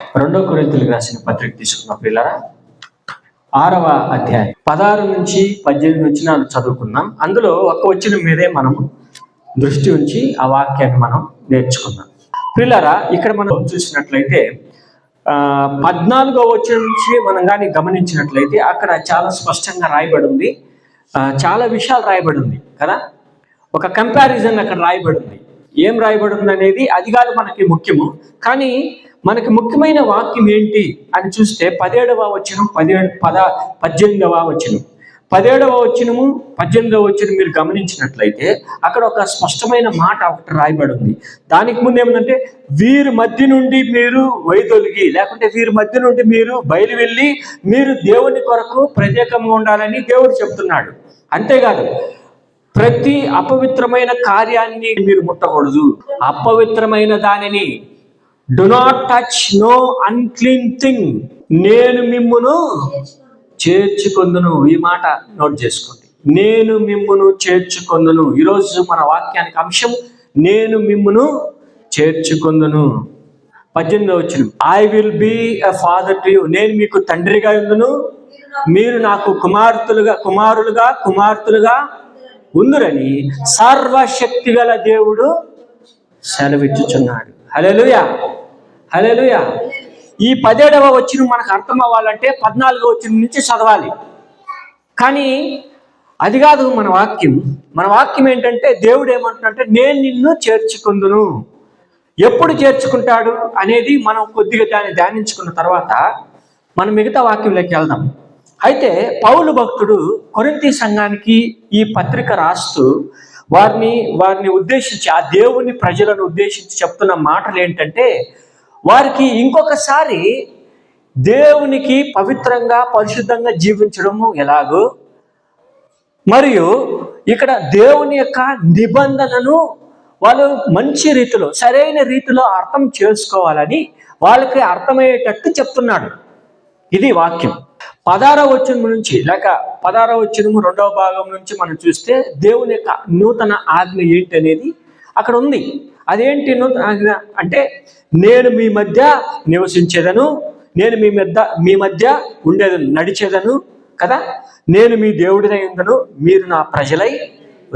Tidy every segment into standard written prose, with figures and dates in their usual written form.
రెండో కొరింథీయులకు రాసిన పత్రిక తీసుకున్న పిల్లరా 6వ అధ్యాయం 16 నుంచి 18 నుంచి చదువుకుందాం. అందులో ఒక వచనం మీదే మనం దృష్టి ఉంచి ఆ వాక్యాన్ని మనం నేర్చుకుందాం. పిల్లరా, ఇక్కడ మనం చూసినట్లయితే 14వ వచనం నుంచి మనం కానీ గమనించినట్లయితే అక్కడ చాలా స్పష్టంగా రాయబడి ఉంది. చాలా విషయాలు రాయబడి ఉంది కదా. ఒక కంపారిజన్ అక్కడ రాయబడి ఉంది. ఏం రాయబడి ఉంది అనేది అది కాదు మనకి ముఖ్యము. కానీ మనకి ముఖ్యమైన వాక్యం ఏంటి అని చూస్తే 17వ వచనం 18వ వచనం 17వ వచనము 18వ వచనం మీరు గమనించినట్లయితే అక్కడ ఒక స్పష్టమైన మాట ఒకటి రాయబడి ఉంది. దానికి ముందు ఏమిటంటే వీరి మధ్య నుండి మీరు వైదొలిగి, లేకుంటే వీరి మధ్య నుండి మీరు బయలు వెళ్ళి మీరు దేవుని కొరకు ప్రత్యేకంగా ఉండాలని దేవుడు చెప్తున్నాడు. అంతేకాదు, ప్రతి అపవిత్రమైన కార్యాన్ని మీరు ముట్టకూడదు. అపవిత్రమైన దానిని do not touch no unclean thing, నేను మిమ్మును చేర్చుకొందును. ఈ మాట నోట్ చేసుకోండి. నేను మిమ్మును చేర్చుకొందును. ఈరోజు మన వాక్యానికి అంశం నేను మిమ్మును చేర్చుకొందును. 18వ వచనం I will be a father to you, నేను మీకు తండ్రిగా ఉందును, మీరు నాకు కుమారులుగా ఉందురని సర్వశక్తి గల దేవుడు సెలవిచ్చుచున్నాడు. హల్లెలూయా, హల్లెలూయా. ఈ 17వ వచనం మనకు అర్థం అవ్వాలంటే 14వ వచనం నుంచి చదవాలి. కానీ అది కాదు మన వాక్యం. మన వాక్యం ఏంటంటే దేవుడు ఏమంటున్నాడంటే నేను నిన్ను చేర్చుకుందును. ఎప్పుడు చేర్చుకుంటాడు అనేది మనం కొద్దిగా దాన్ని ధ్యానించుకున్న తర్వాత మనం మిగతా వాక్యంలోకి వెళ్దాం. అయితే పౌలు భక్తుడు కొరింథీ సంఘానికి ఈ పత్రిక రాస్తూ వారిని ఉద్దేశించి, ఆ దేవుని ప్రజలను ఉద్దేశించి చెప్తున్న మాటలు ఏంటంటే, వారికి ఇంకొకసారి దేవునికి పవిత్రంగా పరిశుద్ధంగా జీవించడము ఎలాగో, మరియు ఇక్కడ దేవుని యొక్క నిబంధనను వాళ్ళు మంచి రీతిలో సరైన రీతిలో అర్థం చేసుకోవాలని వాళ్ళకి అర్థమయ్యేటట్టు చెప్తున్నాడు. ఇది వాక్యం. 16వ వచనం నుంచి లేక 16వ వచనము 2వ భాగం నుంచి మనం చూస్తే దేవుని యొక్క నూతన ఆజ్ఞ ఏంటి అనేది అక్కడ ఉంది. అదేంటి నూతన ఆజ్ఞ అంటే, నేను మీ మధ్య నివసించేదను, నేను మీ మధ్య ఉండేదను, నడిచేదను కదా, నేను మీ దేవుడినై ఉందను, మీరు నా ప్రజలై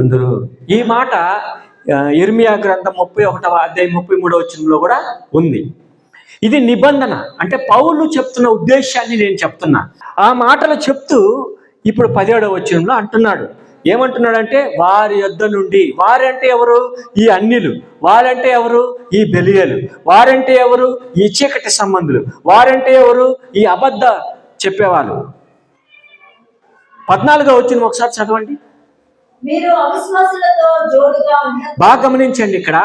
ఉందురు. ఈ మాట ఇర్మియా గ్రంథం 31వ అధ్యాయం 33వ వచనంలో కూడా ఉంది. ఇది నిబంధన. అంటే పౌలు చెప్తున్న ఉద్దేశాన్ని నేను చెప్తున్నా. ఆ మాటలు చెప్తూ ఇప్పుడు 17వ వచనంలో అంటున్నాడు. ఏమంటున్నాడంటే, వారి యొద్ద నుండి, వారంటే ఎవరు? ఈ అన్యులు. వారంటే ఎవరు? ఈ బెలియలు. వారంటే ఎవరు? ఈ చీకటి సంబంధులు. వారంటే ఎవరు? ఈ అబద్ధ చెప్పేవాళ్ళు. 14వ వచనం ఒకసారి చదవండి. బాగా గమనించండి. ఇక్కడ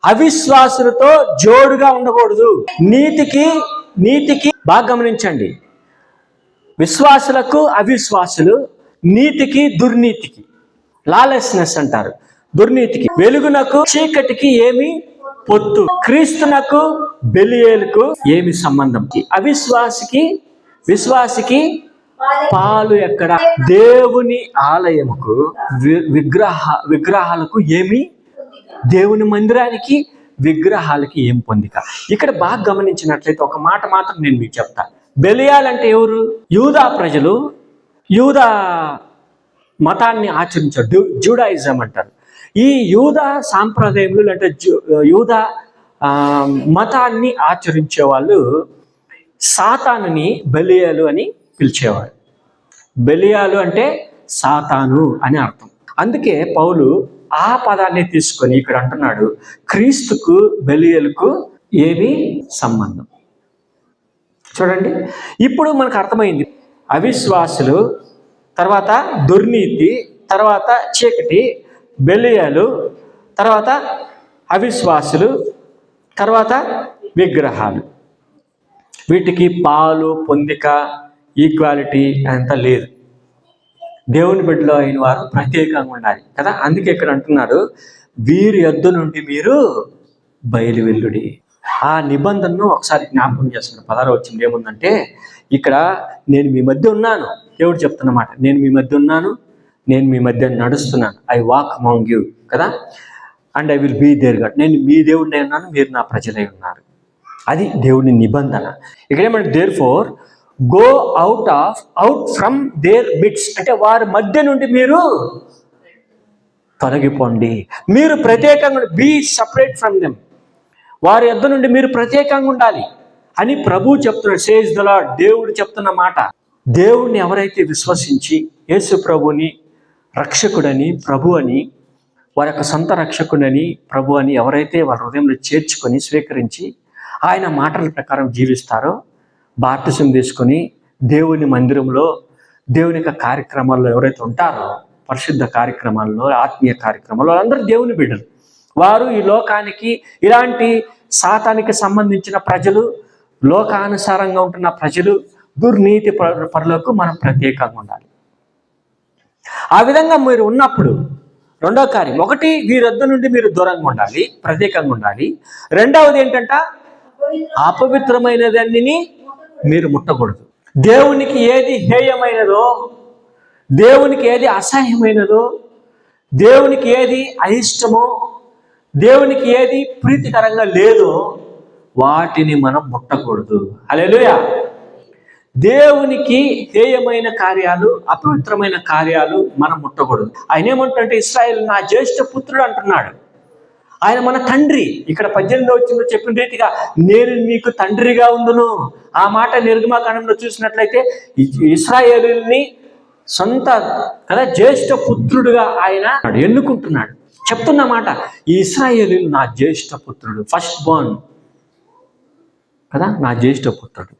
అవిశ్వాసులతో జోడుగా ఉండకూడదు. నీతికి బాగా గమనించండి. విశ్వాసులకు అవిశ్వాసులు, నీతికి దుర్నీతికి, లాలెస్నెస్ అంటారు, దుర్నీతికి. వెలుగునకు చీకటికి ఏమి పొత్తు? క్రీస్తునకు బెలియేలుకు ఏమి సంబంధం? విశ్వాసికి పాలు ఎక్కడ? దేవుని ఆలయముకు విగ్రహాలకు ఏమి? దేవుని మందిరానికి విగ్రహాలకి ఏం పొందిక? ఇక్కడ బాగా గమనించినట్లయితే ఒక మాట మాత్రం నేను మీకు చెప్తా. బెలియాలంటే ఎవరు? యూదా ప్రజలు, యూదా మతాన్ని ఆచరించారు, జూడాయిజం అంటారు. ఈ యూదా సాంప్రదాయములు అంటే యూదా మతాన్ని ఆచరించే వాళ్ళు సాతానుని బెలియాలు అని పిలిచేవారు. బెలియాలు అంటే సాతాను అని అర్థం. అందుకే పౌలు ఆ పదాన్ని తీసుకొని ఇక్కడ అంటున్నాడు, క్రీస్తుకు బెలియలకు ఏమి సంబంధం? చూడండి, ఇప్పుడు మనకు అర్థమైంది. అవిశ్వాసులు, తర్వాత దుర్నీతి, తర్వాత చీకటి, బెలియలు, తర్వాత అవిశ్వాసులు, తర్వాత విగ్రహాలు. వీటికి పాలు పొందిక ఈక్వాలిటీ అంతా లేదు. దేవుని బిడ్డలో అయిన వారు ప్రత్యేకంగా ఉండాలి కదా. అందుకే ఇక్కడ అంటున్నారు, వీరి యొద్ద నుండి మీరు బయలు వెల్లుడి. ఆ నిబంధనను ఒకసారి జ్ఞాపకం చేస్తున్నాడు. 16వ వచనం ఏముందంటే, ఇక్కడ నేను మీ మధ్య ఉన్నాను, దేవుడు చెప్తున్నమాట, నేను మీ మధ్య ఉన్నాను, నేను మీ మధ్య నడుస్తున్నాను, ఐ వాక్ అమాంగ్ యూ కదా, and I will be their God. నేను మీ దేవుడినై ఉన్నాను, మీరు నా ప్రజలై ఉన్నారు. అది దేవుని నిబంధన. ఇక్కడేమంటే therefore go out from their midst, అంటే వారి మధ్య నుండి మీరు తొలగిపోండి. మీరు ప్రత్యేకంగా బీ సపరేట్ ఫ్రమ్ దెమ్, వారి యొద్ద నుండి మీరు ప్రత్యేకంగా ఉండాలి అని ప్రభువు చెప్తున్నాడు. సేజ్ ద లార్డ్, దేవుడు చెప్తున్న మాట. దేవుణ్ణి ఎవరైతే విశ్వసించి యేసు ప్రభుని రక్షకుడని, ప్రభు అని, వారి యొక్క సొంత రక్షకుడని, ప్రభు అని ఎవరైతే వారి హృదయంలో చేర్చుకొని స్వీకరించి ఆయన మాటల ప్రకారం జీవిస్తారో, బాప్తిసం తీసుకొని దేవుని మందిరంలో దేవుని యొక్క కార్యక్రమాల్లో ఎవరైతే ఉంటారో, పరిశుద్ధ కార్యక్రమాల్లో, ఆత్మీయ కార్యక్రమాల్లో, అందరూ దేవుని బిడ్డలు. వారు ఈ లోకానికి, ఇలాంటి సాతానికి సంబంధించిన ప్రజలు, లోకానుసారంగా ఉంటున్న ప్రజలు, దుర్నీతి పరులకు మనం ప్రత్యేకంగా ఉండాలి. ఆ విధంగా మీరు ఉన్నప్పుడు రెండో కార్యం, ఒకటి వీరొద్ద నుండి మీరు దూరంగా ఉండాలి, ప్రత్యేకంగా ఉండాలి. రెండవది ఏంటంటే అపవిత్రమైన దానిని మీరు ముట్టకూడదు. దేవునికి ఏది హేయమైనదో, దేవునికి ఏది అసహ్యమైనదో, దేవునికి ఏది అయిష్టమో, దేవునికి ఏది ప్రీతికరంగా లేదో వాటిని మనం ముట్టకూడదు. హల్లెలూయా. దేవునికి హేయమైన కార్యాలు, అపవిత్రమైన కార్యాలు మనం ముట్టకూడదు. ఆయన ఏమంటుంటే ఇశ్రాయేలు నా జ్యేష్ఠ పుత్రుడు అంటున్నాడు. ఆయన మన తండ్రి. ఇక్కడ 18వ వచనంలో చెప్పిన రీతిగా నేను మీకు తండ్రిగా ఉండును. ఆ మాట నిర్గమకాండంలో చూసినట్లయితే ఇశ్రాయేలుని సొంత కదా జ్యేష్ఠ పుత్రుడుగా ఆయన ఎన్నుకుంటున్నాడు. చెప్తున్న మాట, ఈ ఇశ్రాయేలు నా జ్యేష్ఠ పుత్రుడు, ఫస్ట్ బోర్న్ కదా, నా జ్యేష్ఠ పుత్రుడు.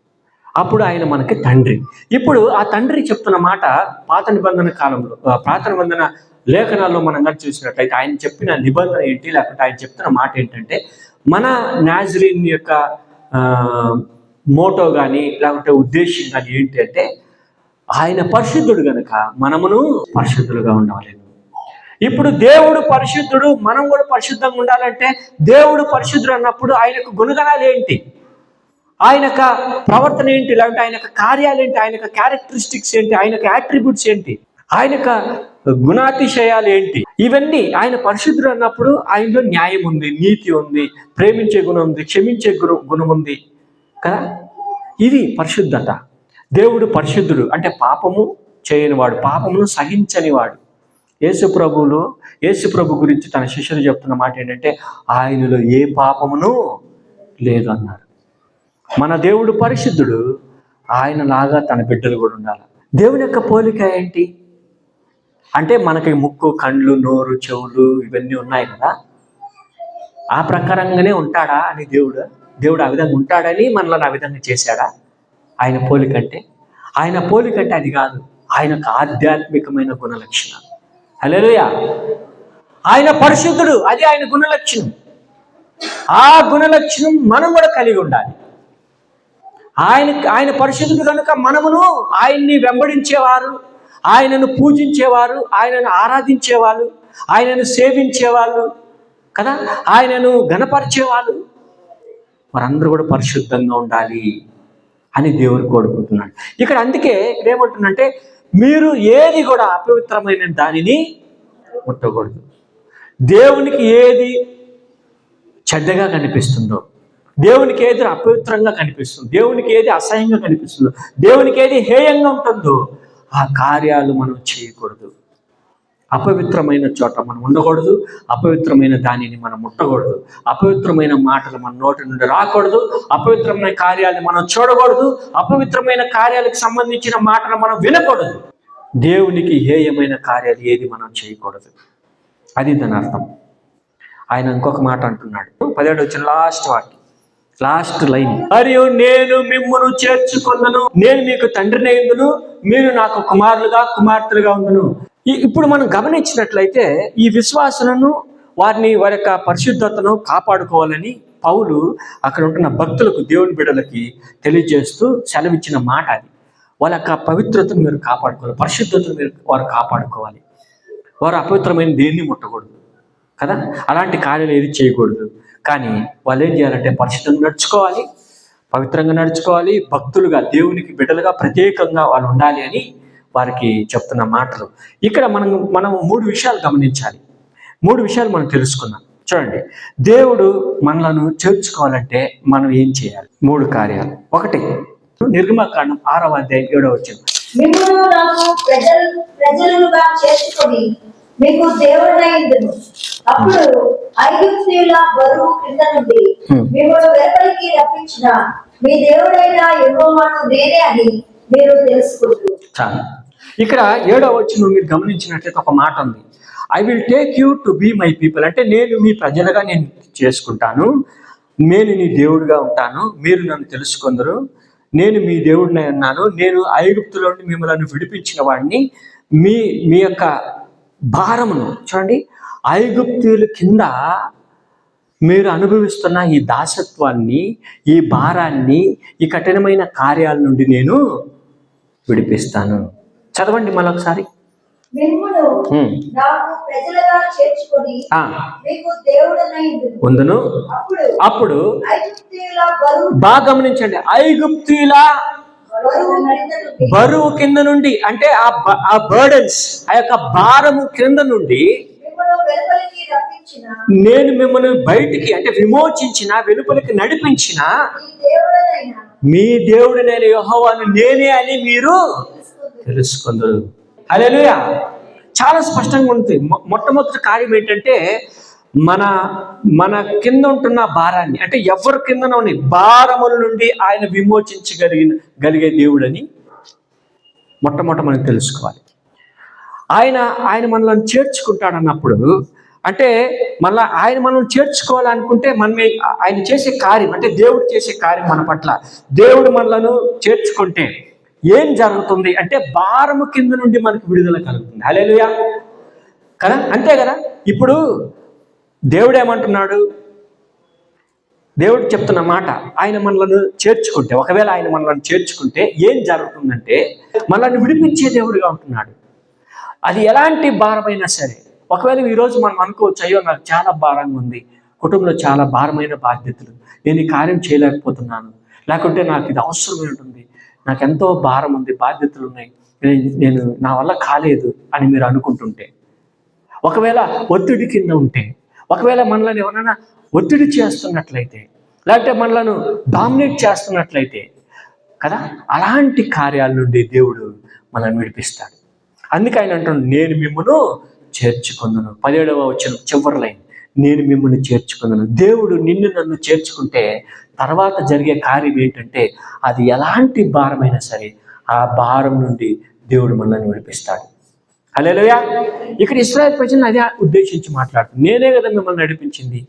అప్పుడు ఆయన మనకి తండ్రి. ఇప్పుడు ఆ తండ్రి చెప్తున్న మాట పాత నిబంధన కాలంలో, పాత నిబంధన లేఖనాల్లో మనం కానీ చూసినట్లయితే ఆయన చెప్పిన నిబంధన ఏంటి, లేకపోతే ఆయన చెప్తున్న మాట ఏంటంటే, మన నాజరీన్ యొక్క మోటో కానీ లేకపోతే ఉద్దేశం కానీ ఏంటి అంటే, ఆయన పరిశుద్ధుడు కనుక మనమును పరిశుద్ధులుగా ఉండవాలి. ఇప్పుడు దేవుడు పరిశుద్ధుడు, మనం కూడా పరిశుద్ధంగా ఉండాలంటే, దేవుడు పరిశుద్ధుడు అన్నప్పుడు ఆయనకు గుణగణాలు ఏంటి, ఆయన యొక్క ప్రవర్తన ఏంటి, లేదంటే ఆయన యొక్క కార్యాలు ఏంటి, ఆయన యొక్క క్యారెక్టరిస్టిక్స్ ఏంటి, ఆయన యొక్క యాట్రిబ్యూట్స్ ఏంటి, ఆయన యొక్క గుణాతిశయాలు ఏంటి, ఇవన్నీ ఆయన పరిశుద్ధుడు అన్నప్పుడు ఆయనలో న్యాయం ఉంది, నీతి ఉంది, ప్రేమించే గుణం ఉంది, క్షమించే గుణం ఉంది కదా. ఇది పరిశుద్ధత. దేవుడు పరిశుద్ధుడు అంటే పాపము చేయనివాడు, పాపమును సహించనివాడు. యేసు ప్రభు గురించి తన శిష్యులు చెప్తున్న మాట ఏంటంటే, ఆయనలో ఏ పాపమును లేదు అన్నారు. మన దేవుడు పరిశుద్ధుడు, ఆయనలాగా తన బిడ్డలు కూడా ఉండాలి. దేవుని యొక్క పోలిక ఏంటి అంటే, మనకి ముక్కు, కండ్లు, నోరు, చెవులు ఇవన్నీ ఉన్నాయి కదా, ఆ ప్రకారంగానే ఉంటాడా అని దేవుడు ఆ విధంగా ఉంటాడని మనల్ని ఆ విధంగా చేశాడా? ఆయన పోలికంటే అది కాదు. ఆయనకు ఆధ్యాత్మికమైన గుణలక్షణాలు. హల్లెలూయా. ఆయన పరిశుద్ధుడు, అది ఆయన గుణలక్షణం. ఆ గుణలక్షణం మనం కూడా కలిగి ఉండాలి. ఆయన పరిశుద్ధుడు కనుక మనమును ఆయన్ని వెంబడించేవారు, ఆయనను పూజించేవారు, ఆయనను ఆరాధించేవాళ్ళు, ఆయనను సేవించేవాళ్ళు కదా, ఆయనను ఘనపరిచేవాళ్ళు, వారందరూ కూడా పరిశుద్ధంగా ఉండాలి అని దేవుడు కోరుకుంటున్నాడు. ఇక్కడ అందుకే ఇక్కడ ఏమంటుందంటే, మీరు ఏది కూడా అపవిత్రమైన దానిని ముట్టకూడదు. దేవునికి ఏది చెడ్డగా కనిపిస్తుందో, దేవునికి ఏది అపవిత్రంగా కనిపిస్తుందో, దేవునికి ఏది అసహ్యంగా కనిపిస్తుందో, దేవునికి ఏది హేయంగా ఉంటుందో ఆ కార్యాలు మనం చేయకూడదు. అపవిత్రమైన చోట మనం ఉండకూడదు, అపవిత్రమైన దానిని మనం ముట్టకూడదు, అపవిత్రమైన మాటలు మన నోటి నుండి రాకూడదు, అపవిత్రమైన కార్యాలను మనం చూడకూడదు, అపవిత్రమైన కార్యాలకు సంబంధించిన మాటలు మనం వినకూడదు. దేవునికి హేయమైన కార్యాలు ఏది మనం చేయకూడదు. అది దాని అర్థం. ఆయన ఇంకొక మాట అంటున్నాడు, 17వ వచనం లాస్ట్ లైన్, మరియు నేను మిమ్మును చేర్చుకొందును, నేను మీకు తండ్రిని అయ్యుందును, మీరు నాకు కుమార్తెలుగా ఉందును. ఇప్పుడు మనం గమనించినట్లయితే ఈ విశ్వాసులను వారి యొక్క పరిశుద్ధతను కాపాడుకోవాలని పౌలు అక్కడ ఉంటున్న భక్తులకు, దేవుని బిడ్డలకి తెలియజేస్తూ సెలవిచ్చిన మాట అది. వాళ్ళ యొక్క పవిత్రతను మీరు కాపాడుకోవాలి, పరిశుద్ధతను వారు కాపాడుకోవాలి. వారు అపవిత్రమైన దేన్ని ముట్టకూడదు కదా, అలాంటి కార్యాలు ఏది చేయకూడదు. కానీ వాళ్ళు ఏం చేయాలంటే పరిశుద్ధంగా నడుచుకోవాలి, పవిత్రంగా నడుచుకోవాలి, భక్తులుగా, దేవునికి బిడ్డలుగా ప్రత్యేకంగా వాళ్ళు ఉండాలి అని వారికి చెప్తున్న మాటలు. ఇక్కడ మనం 3 విషయాలు గమనించాలి. 3 విషయాలు మనం తెలుసుకున్నాం. చూడండి, దేవుడు మనలను చేర్చుకోవాలంటే మనం ఏం చేయాలి? 3 కార్యాలు. 1, నిర్గమకాండం 6వ అధ్యాయం 7వ వచనం. మిమ్మును నాకు ప్రజలుగా చేర్చుకొని మీకు దేవుడైందును. అప్పుడు ఐగుప్తీయుల బరువు కింద నుండి మిమ్మల్ని వెలుపలికి రప్పించిన మీ దేవుడైన యెహోవాను నేనే అని మీరు తెలుసుకుంటారు. చాలు. ఇక్కడ 7వ వచనం మీరు గమనించినట్లయితే ఒక మాట ఉంది, I will take you to be my people. అంటే నేను మీ ప్రజలుగా నేను చేసుకుంటాను, నేను నీ దేవుడిగా ఉంటాను, మీరు నన్ను తెలుసుకుందరు, నేను మీ దేవుడిని అన్నాను, నేను ఐగుప్తులో నుండి మిమ్మల్ని విడిపించిన వాడిని, మీ యొక్క భారమును చూడండి, ఐగుప్తుల కింద మీరు అనుభవిస్తున్న ఈ దాసత్వాన్ని, ఈ భారాన్ని, ఈ కఠినమైన కార్యాల నుండి నేను విడిపిస్తాను. చదవండి మరొకసారి. మిమ్మును నాకు ప్రజలుగా చేర్చుకొని మీకు దేవుడనైందును. అప్పుడు ఐగుప్తీయుల బరువు, బాగా గమనించండి, ఐగుప్తీయుల బరువు కింద నుండి, అంటే ఆ బర్డన్స్, ఆ యొక్క భారము కింద నుండి నేను మిమ్మల్ని బయటికి, అంటే విమోచించిన, వెలుపలికి నడిపించిన మీ దేవుడినైన యెహోవాను నేనే అని మీరు తెలుసుకుందరు. హల్లెలూయా. చాలా స్పష్టంగా ఉంటుంది. మొట్టమొదటి కార్యం ఏంటంటే మన కింద ఉంటున్న భారాన్ని, అంటే ఎవరి కిందన ఉన్న భారముల నుండి ఆయన విమోచించగలిగే దేవుడని మొట్టమొదట మనం తెలుసుకోవాలి. ఆయన మనల్ని చేర్చుకుంటాడన్నప్పుడు, అంటే మళ్ళీ ఆయన మనల్ని చేర్చుకోవాలనుకుంటే ఆయన చేసే కార్యం, అంటే దేవుడు చేసే కార్యం మన పట్ల, దేవుడు మనలను చేర్చుకుంటే ఏం జరుగుతుంది అంటే భారము కింద నుండి మనకు విడుదల కలుగుతుంది. హల్లెలూయా కదా, అంతే కదా. ఇప్పుడు దేవుడు ఏమంటున్నాడు? దేవుడు చెప్తున్న మాట, ఆయన మనలను చేర్చుకుంటే, ఒకవేళ ఆయన మనలను చేర్చుకుంటే ఏం జరుగుతుందంటే మనల్ని విడిపించే దేవుడిగా ఉంటున్నాడు. అది ఎలాంటి భారమైనా సరే. ఒకవేళ ఈరోజు మనం అనుకోవచ్చు, అయ్యో నాకు చాలా భారంగా ఉంది, కుటుంబంలో చాలా భారమైన బాధ్యతలు, నేను ఈ కార్యం చేయలేకపోతున్నాను, లేకుంటే నాకు ఇది అవసరమై ఉంటుంది, నాకు ఎంతో భారం ఉంది, బాధ్యతలు ఉన్నాయి, నేను నా వల్ల కాలేదు అని మీరు అనుకుంటుంటే, ఒకవేళ ఒత్తిడి కింద ఉంటే, ఒకవేళ మనల్ని ఎవరైనా ఒత్తిడి చేస్తున్నట్లయితే, లేకపోతే మనలను డామినేట్ చేస్తున్నట్లయితే కదా, అలాంటి కార్యాల నుండి దేవుడు మనల్ని విడిపిస్తాడు. అందుకే ఆయన అంటున్నాడు, నేను మిమ్మల్ని చేర్చుకుందును. 17వ వచనం చివరి లైన్, నేను మిమ్మల్ని చేర్చుకుందును. దేవుడు నిన్ను నన్ను చేర్చుకుంటే తర్వాత జరిగే కార్యం ఏంటంటే, అది ఎలాంటి భారమైనా సరే ఆ భారం నుండి దేవుడు మనల్ని విడిపిస్తాడు. హల్లెలూయా. ఇక్కడ ఇశ్రాయేలు ప్రజలను అదే ఉద్దేశించి మాట్లాడుతుంది. నేనే కదా మిమ్మల్ని నడిపించింది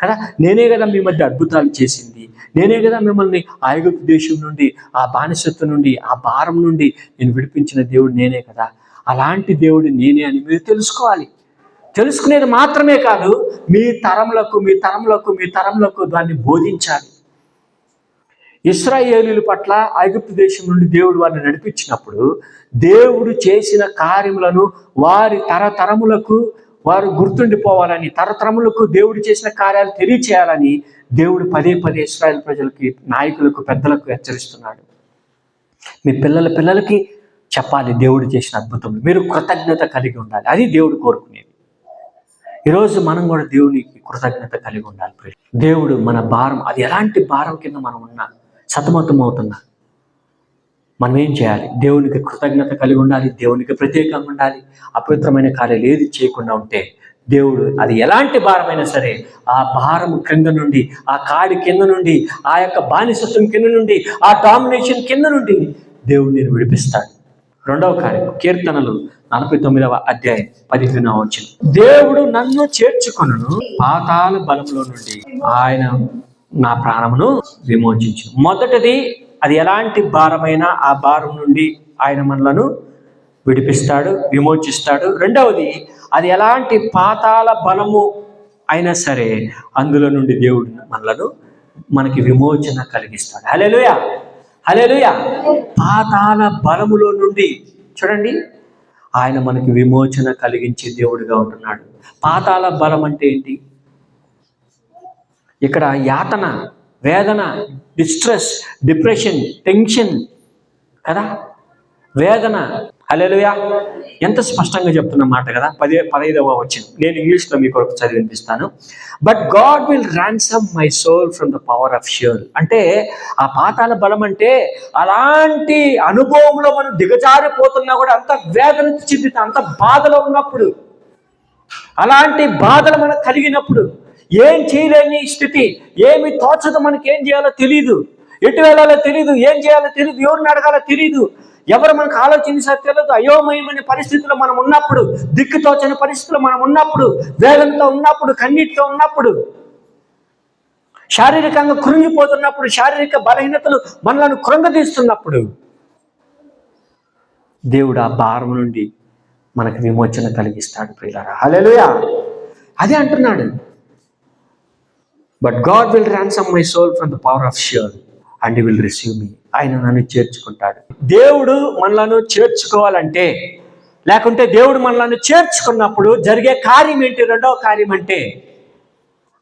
కదా, నేనే కదా మీ మధ్య అద్భుతాలు చేసింది, నేనే కదా మిమ్మల్ని ఐగుప్తు దేశం నుండి, ఆ బానిసత్వం నుండి, ఆ భారం నుండి నేను విడిపించిన దేవుడు నేనే కదా. అలాంటి దేవుడు నేనే అని మీరు తెలుసుకోవాలి. తెలుసుకునేది మాత్రమే కాదు, మీ తరములకు దాన్ని బోధించాలి. ఇశ్రాయేలీయుల పట్ల ఐగుప్తు దేశం నుండి దేవుడు వారిని నడిపించినప్పుడు దేవుడు చేసిన కార్యములను వారి తరతరములకు వారు గుర్తుండిపోవాలని, తరతరములకు దేవుడు చేసిన కార్యాలు తెలియచేయాలని దేవుడు పదే ఇశ్రాయేలు ప్రజలకి, నాయకులకు, పెద్దలకు హెచ్చరిస్తున్నాడు. మీ పిల్లలకి చెప్పాలి దేవుడు చేసిన అద్భుతములు, మీరు కృతజ్ఞత కలిగి ఉండాలి. అది దేవుడు కోరుకునేది. ఈరోజు మనం కూడా దేవునికి కృతజ్ఞత కలిగి ఉండాలి. దేవుడు మన భారం, అది ఎలాంటి భారం కింద మనం ఉన్నా, సతమతం అవుతున్నా, మనం ఏం చేయాలి? దేవునికి కృతజ్ఞత కలిగి ఉండాలి, దేవునికి ప్రత్యేకంగా ఉండాలి. అపవిత్రమైన కార్యాలు ఏది చేయకుండా ఉంటే దేవుడు, అది ఎలాంటి భారమైనా సరే, ఆ భారం కింద నుండి, ఆ కాడి కింద నుండి, ఆ యొక్క బానిసత్వం కింద నుండి, ఆ డామినేషన్ కింద నుండి దేవుడు నేను విడిపిస్తాడు. 2వ కార్యం, కీర్తనలు 49వ అధ్యాయం 15వ వచనం, దేవుడు నన్ను చేర్చుకొనును, పాతాళ బలంలో నుండి ఆయన నా ప్రాణమును విమోచించును. మొదటిది, అది ఎలాంటి భారమైనా ఆ భారం నుండి ఆయన మనలను విడిపిస్తాడు, విమోచిస్తాడు. రెండవది, అది ఎలాంటి పాతాళ బలము అయినా సరే అందులో నుండి దేవుడు మనకి విమోచన కలిగిస్తాడు. హల్లెలూయా, హల్లెలూయా. పాతాళ బలములో నుండి చూడండి, ఆయన మనకి విమోచన కలిగించే దేవుడిగా ఉంటున్నాడు. పాతాళ బలం అంటే ఏంటి? ఇక్కడ యాతన, వేదన, డిస్ట్రెస్, డిప్రెషన్, టెన్షన్ కదా, వేదన. హల్లెలూయా. ఎంత స్పష్టంగా చెప్తున్న మాట కదా. 15వ వచనం నేను ఇంగ్లీష్లో మీకు చదివి వినిపిస్తాను. But God will ransom my soul from the power of Sheol. అంటే ఆ పాతాళ బలం అంటే అలాంటి అనుభవంలో మనం దిగజారిపోతున్నా కూడా, అంత వేదన చెందితే, అంత బాధలో ఉన్నప్పుడు, అలాంటి బాధలు మనకు కలిగినప్పుడు, ఏం చేయలేని స్థితి, ఏమి తోచదు, మనకి ఏం చేయాలో తెలియదు, ఎటు వెళ్ళాలో తెలియదు, ఏం చేయాలో తెలియదు, ఎవరిని అడగాలో తెలియదు, ఎవరు మనకు ఆలోచించాలో తెలియదు, అయోమయమైన పరిస్థితుల్లో మనం ఉన్నప్పుడు, దిక్కుతోచని పరిస్థితుల్లో మనం ఉన్నప్పుడు, వేదనతో ఉన్నప్పుడు, కన్నీటితో ఉన్నప్పుడు, శారీరకంగా కృంగిపోతున్నప్పుడు, శారీరక బలహీనతలు మనలను కృంగదీస్తున్నప్పుడు, దేవుడు ఆ భారం నుండి మనకు విమోచన కలిగిస్తాడు ప్రియులారా. హల్లెలూయా. అదే అంటున్నాడు, but God will ransom my soul from the power of Sheol and he will receive me. ఆయన నన్ను చేర్చుకుంటాడు. దేవుడు మనలను చేర్చుకోవాలంటే, లేకుంటే దేవుడు మనలను చేర్చుకున్నప్పుడు జరిగే కార్యం ఏంటి? రెండవ కార్యం అంటే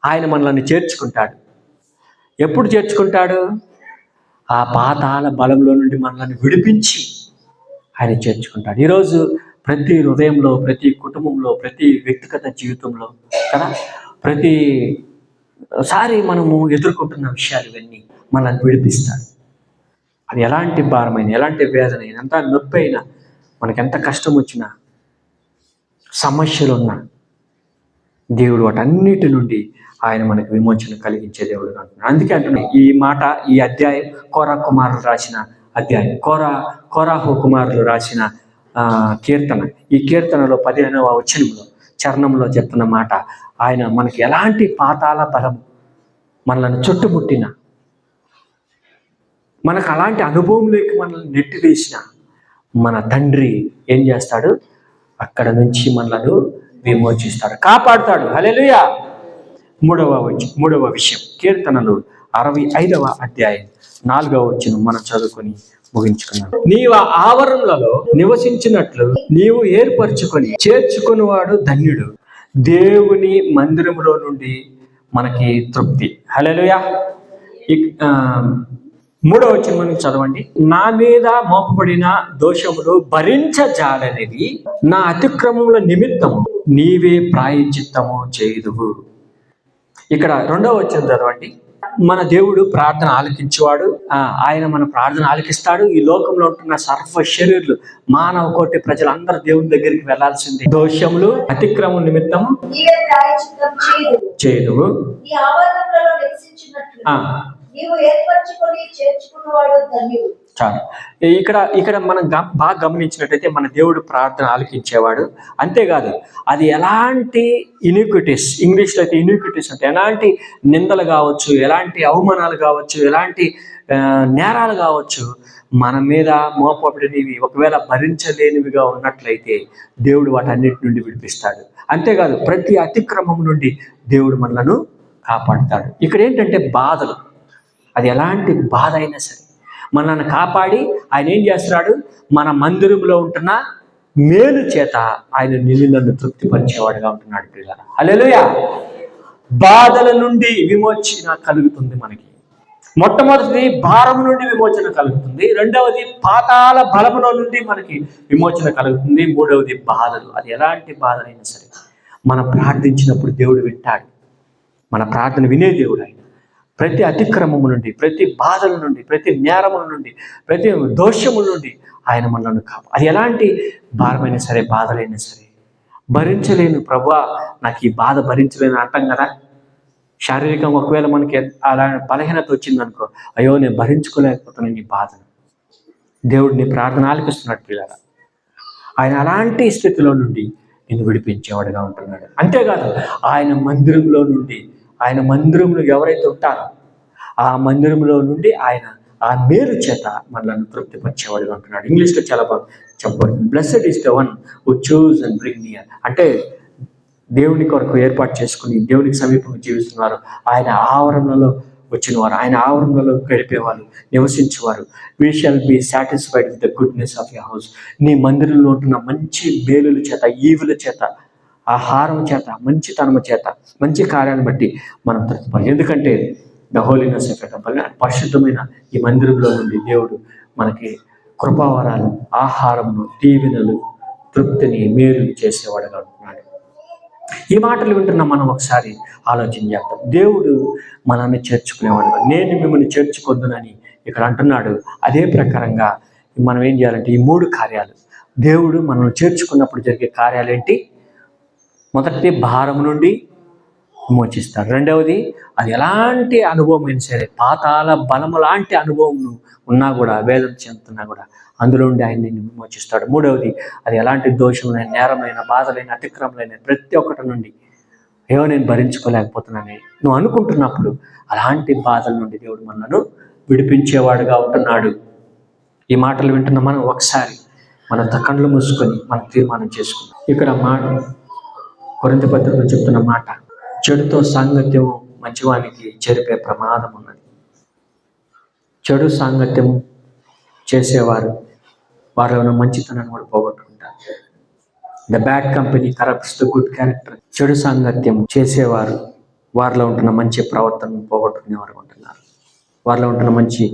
ఆయన మనలను చేర్చుకుంటాడు. ఎప్పుడు చేర్చుకుంటాడు? ఆ పాతాళ బలంలో నుండి మనల్ని విడిపించి ఆయన చేర్చుకుంటాడు. ఈరోజు ప్రతి హృదయంలో, ప్రతి కుటుంబంలో, ప్రతి వ్యక్తిగత జీవితంలో కదా, ప్రతిసారి మనము ఎదుర్కొంటున్న విషయాలు ఇవన్నీ మనల్ని విడిపిస్తాడు. అది ఎలాంటి భారమైన, ఎలాంటి వేదన అయినా, ఎంత నొప్పి అయినా, మనకెంత కష్టం వచ్చినా, సమస్యలున్నా, దేవుడు వాటన్నిటి నుండి ఆయన మనకు విమోచన కలిగించే దేవుడు అంటున్నాడు. అందుకే అంటున్నాడు ఈ మాట, ఈ అధ్యాయం కోరా కుమారులు రాసిన అధ్యాయం, కోరాహు కుమారులు రాసిన కీర్తన. ఈ కీర్తనలో 15వ వచనంలో చరణంలో చెప్తున్న మాట, ఆయన మనకి ఎలాంటి పాతాళ బలం మనల్ని చుట్టుముట్టిన, మనకు అలాంటి అనుభవంలోకి మనల్ని నెట్టివేసిన మన తండ్రి ఏం చేస్తాడు? అక్కడ నుంచి మనలను విమోచిస్తాడు, కాపాడుతాడు. హల్లెలూయా. మూడవ విషయం, కీర్తనలు 65వ అధ్యాయం 4వ వచనం మనం చదువుకొని ముగించుకున్నాం. నీవు ఆవరణలలో నివసించినట్లు నీవు ఏర్పరచుకొని చేర్చుకునేవాడు ధన్యుడు, దేవుని మందిరములో నుండి మనకి తృప్తి. హల్లెలూయా. 3వ వచనం మనం చదవండి. నా మీద మోపబడిన దోషములు భరించజాలనివి, నా అతిక్రమముల నిమిత్తము నీవే ప్రాయశ్చిత్తము చేయుదువు. ఇక్కడ 2వ వచనం చదవండి. మన దేవుడు ప్రార్థన ఆలకించేవాడు. ఆయన మన ప్రార్థన ఆలకిస్తాడు. ఈ లోకంలో ఉంటున్న సర్వ శరీరులు, మానవ కోటి ప్రజలందరూ దేవుని దగ్గరికి వెళ్లాల్సింది. దోషములు అతిక్రమం నిమిత్తము చేయదు. చాలు. ఇక్కడ మనం బాగా గమనించినట్టయితే మన దేవుడు ప్రార్థన ఆలకించేవాడు. అంతేకాదు, అది ఎలాంటి ఇనిక్విటీస్, ఇంగ్లీష్లో అయితే ఇనిక్విటీస్ అంటే ఎలాంటి నిందలు కావచ్చు, ఎలాంటి అవమానాలు కావచ్చు, ఎలాంటి నేరాలు కావచ్చు, మన మీద మోపబడినవి ఒకవేళ భరించలేనివిగా ఉన్నట్లయితే దేవుడు వాటన్నిటి నుండి విడిపిస్తాడు. అంతేకాదు, ప్రతి అతిక్రమం నుండి దేవుడు మనలను కాపాడుతాడు. ఇక్కడ ఏంటంటే బాధలు, అది ఎలాంటి బాధ అయినా సరే మనల్ని కాపాడి ఆయన ఏం చేస్తున్నాడు? మన మందిరంలో ఉంటున్న మేలు చేత ఆయన నిన్ను తృప్తిపరిచేవాడుగా ఉంటున్నాడు ప్రియులారా. హల్లెలూయా. బాధల నుండి విమోచన కలుగుతుంది మనకి. మొట్టమొదటిది భారం నుండి విమోచన కలుగుతుంది, రెండవది పాతాళ బలములో నుండి మనకి విమోచన కలుగుతుంది, మూడవది బాధలు. అది ఎలాంటి బాధలైనా సరే మనం ప్రార్థించినప్పుడు దేవుడు వింటాడు. మన ప్రార్థన వినే దేవుడు ఆయన. ప్రతి అతిక్రమము నుండి, ప్రతి బాధల నుండి, ప్రతి నేరముల నుండి, ప్రతి దోషముల నుండి ఆయన మనల్ని అది ఎలాంటి భారమైనా సరే, బాధలైనా సరే, భరించలేను ప్రభువా, నాకు ఈ బాధ భరించలేను అంటాం కదా. శారీరకంగా ఒకవేళ మనకి అలా బలహీనత వచ్చిందనుకో, అయ్యో నేను భరించుకోలేకపోతున్నాను ఈ బాధను. దేవుడు నీ ప్రార్థన ఆలకిస్తున్నాడు పిల్లరా. ఆయన అలాంటి స్థితిలో నుండి నిన్ను విడిపించేవాడుగా ఉంటున్నాడు. అంతేకాదు, ఆయన మందిరంలో నుండి, ఆయన మందిరంలో ఎవరైతే ఉంటారో ఆ మందిరంలో నుండి ఆయన ఆ మేలు చేత మనల్ని తృప్తిపరిచేవాడుగా ఉంటున్నాడు. ఇంగ్లీష్లో చాలా బాగా చెప్పబడింది, blessed is the one who choose and bring near. అంటే దేవుని కొరకు ఏర్పాటు చేసుకుని దేవునికి సమీపంగా జీవిస్తున్నారు, ఆయన ఆవరణలో వచ్చిన వారు, ఆయన ఆవరణలో గడిపేవారు, నివసించేవారు. We shall be satisfied with the goodness of your house. నీ మందిరంలో ఉంటున్న మంచి మేలుల చేత, ఈవుల చేత, ఆహారం చేత, మంచితనము చేత, మంచి కార్యాలను బట్టి మనం తృప్తిపడాలి. ఎందుకంటే ద హోలీనెస్ ఆఫ్ టెంపుల్, పరిశుద్ధమైన ఈ మందిరంలో నుండి దేవుడు మనకి కృపావరాలు, ఆహారమును, దీవెనలు, తృప్తిని, మేలు చేసేవాడుగా ఉంటున్నాడు. ఈ మాటలు వింటున్న మనం ఒకసారి ఆలోచన చేద్దాం. దేవుడు మనల్ని చేర్చుకునేవాడు. నేను మిమ్మల్ని చేర్చుకొద్దునని ఇక్కడ అంటున్నాడు. అదే ప్రకారంగా మనం ఏం చేయాలంటే ఈ 3 కార్యాలు, దేవుడు మనల్ని చేర్చుకున్నప్పుడు జరిగే కార్యాలు ఏంటి? మొదటి, భారం నుండి విమోచిస్తాడు. రెండవది, అది ఎలాంటి అనుభవం అయినా సరే, పాతాళ బలము లాంటి అనుభవం ఉన్నా కూడా, వేదన చెందుతున్నా కూడా అందులో నుండి ఆయన నిన్ను విమోచిస్తాడు. మూడవది, అది ఎలాంటి దోషములైన, నేరమైన, బాధలైన, అతిక్రమలైన ప్రతి ఒక్కటి నుండి ఏవో నేను భరించుకోలేకపోతున్నానని నువ్వు అనుకుంటున్నప్పుడు అలాంటి బాధల నుండి దేవుడు మనలను విడిపించేవాడుగా ఉంటున్నాడు. ఈ మాటలు వింటున్న మనం ఒకసారి మన కళ్ళు మూసుకొని మనం తీర్మానం చేసుకున్నాం. ఇక్కడ కొరింథీ పత్రికలో చెప్తున్న మాట, చెడుతో సాంగత్యం మంచివానికి చేరిపే ప్రమాదం ఉన్నది. చెడు సాంగత్యం చేసేవారు వారిలో ఉన్న మంచితనాన్ని కూడా పోగొట్టుకుంటారు. The bad company corrupts the good character. చెడు సాంగత్యం చేసేవారు వారిలో ఉంటున్న మంచి ప్రవర్తనను పోగొట్టుకునేవారు ఉంటున్నారు. వారిలో ఉంటున్న మంచి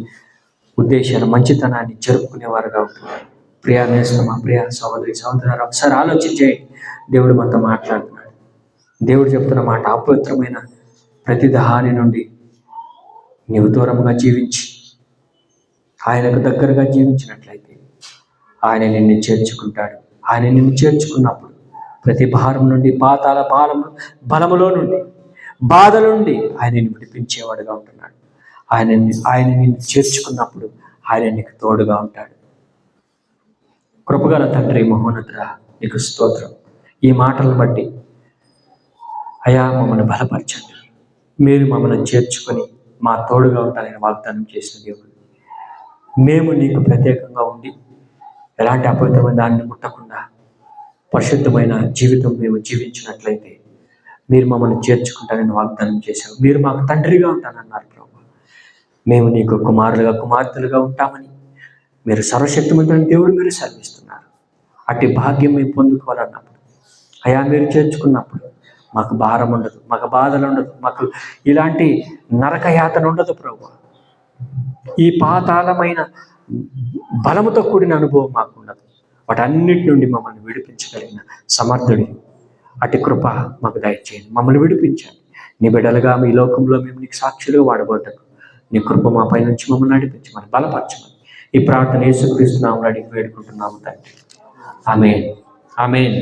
ఉద్దేశాలు, మంచితనాన్ని జరుపుకునేవారుగా ఉంటున్నారు. ప్రియా నేస్తమా, ప్రియా సహోదరి సహోదరు, ఒకసారి ఆలోచించేయండి. దేవుడు మనతో మాట్లాడుతున్నాడు. దేవుడు చెప్తున్న మాట, అపవిత్రమైన ప్రతి హాని నుండి నీవు దూరంగా జీవించి ఆయనకు దగ్గరగా జీవించినట్లయితే ఆయన నిన్ను చేర్చుకుంటాడు. ఆయన నిన్ను చేర్చుకున్నప్పుడు ప్రతి భారం నుండి, పాతాళ బలములో నుండి, బాధల నుండి ఆయన నిన్ను విడిపించేవాడుగా ఉంటున్నాడు. ఆయన నిన్ను చేర్చుకున్నప్పుడు ఆయన నీకు తోడుగా ఉంటాడు. కృపగల తండ్రి, మహోన్నతుడా, నీకు స్తోత్రం. ఈ మాటలను బట్టి అయా మమ్మల్ని బలపరచండి. మీరు మమ్మల్ని చేర్చుకొని మా తోడుగా ఉంటారని వాగ్దానం చేసిన దేవుడు, మేము నీకు ప్రత్యేకంగా ఉండి ఎలాంటి అపవిత్రమైన దాన్ని ముట్టకుండా పరిశుద్ధమైన జీవితం మేము జీవించినట్లయితే మీరు మమ్మల్ని చేర్చుకుంటారని వాగ్దానం చేశారు. మీరు మాకు తండ్రిగా ఉంటానన్నారు ప్రభు. మేము నీకు కుమారులుగా, కుమార్తెలుగా ఉంటామని మీరు సర్వశక్తిమంతుడైన దేవుడు మీరు సెలవిస్తున్నారు. అట్టి భాగ్యం మేము పొందుకోవాలన్నప్పుడు, అయా మీరు చేర్చుకున్నప్పుడు మాకు భారం ఉండదు, మాకు బాధలు ఉండదు, మాకు ఇలాంటి నరకయాతన ఉండదు ప్రభు. ఈ పాతాళమైన బలముతో కూడిన అనుభవం మాకు ఉండదు. వాటన్నిటి నుండి మమ్మల్ని విడిపించగలిగిన సమర్థుడి అటు కృప మాకు దయచేయండి. మమ్మల్ని విడిపించండి. నీ బిడ్డలుగా మీ లోకంలో మేము నీకు సాక్షులుగా వాడబోటకు నీ కృప మా పై నుంచి మమ్మల్ని నడిపించమని, బలపరచమని ఈ ప్రార్థన యేసుక్రీస్తు నామములో అడిగి వేడుకుంటున్నాము తండ్రి. ఆమేన్. ఆమేన్.